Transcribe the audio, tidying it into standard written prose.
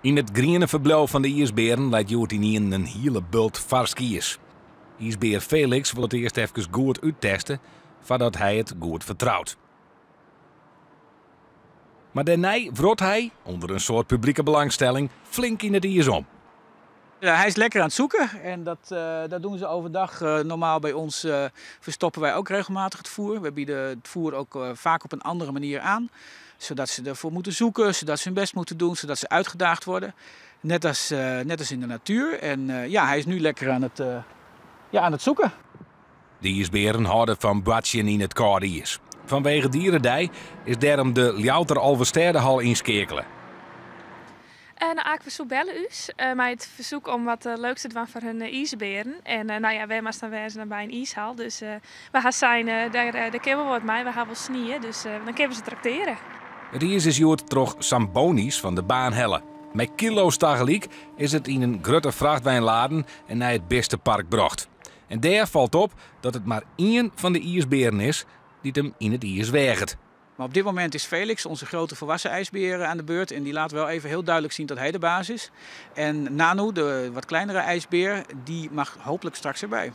In het groene verblijf van de ijsberen leidt Joertinien een hele bult varskiers. Ijsbeer Felix wil het eerst even goed uittesten, voordat hij het goed vertrouwt. Maar daarna wroet hij, onder een soort publieke belangstelling, flink in het ijs om. Ja, hij is lekker aan het zoeken en dat doen ze overdag. Normaal bij ons verstoppen wij ook regelmatig het voer. We bieden het voer ook vaak op een andere manier aan. Zodat ze ervoor moeten zoeken, zodat ze hun best moeten doen, zodat ze uitgedaagd worden. Net als in de natuur. En hij is nu lekker aan het zoeken. De ijsberen houden van badjen in het koude ijs. Vanwege dierendij is daarom de Ljouter Alversterdehal inschakelen. Ik verzoek bellen us, maar het verzoek om wat leuks te doen voor hun ijsberen. En wij moesten dan wezen bij een ijshal, dus we gaan zijn, daar kunnen we wat mee, we gaan wel snieën, dus dan kunnen we ze trakteren. Het ijs is joerd toch Sambonis van de baan helle. Met kilo's tegelijk is het in een grote vrachtwijnladen en naar het beste park bracht. En daar valt op dat het maar één van de ijsberen is die hem in het ijs weegt. Maar op dit moment is Felix, onze grote volwassen ijsbeer, aan de beurt. En die laat wel even heel duidelijk zien dat hij de baas is. En Nanu, de wat kleinere ijsbeer, die mag hopelijk straks erbij.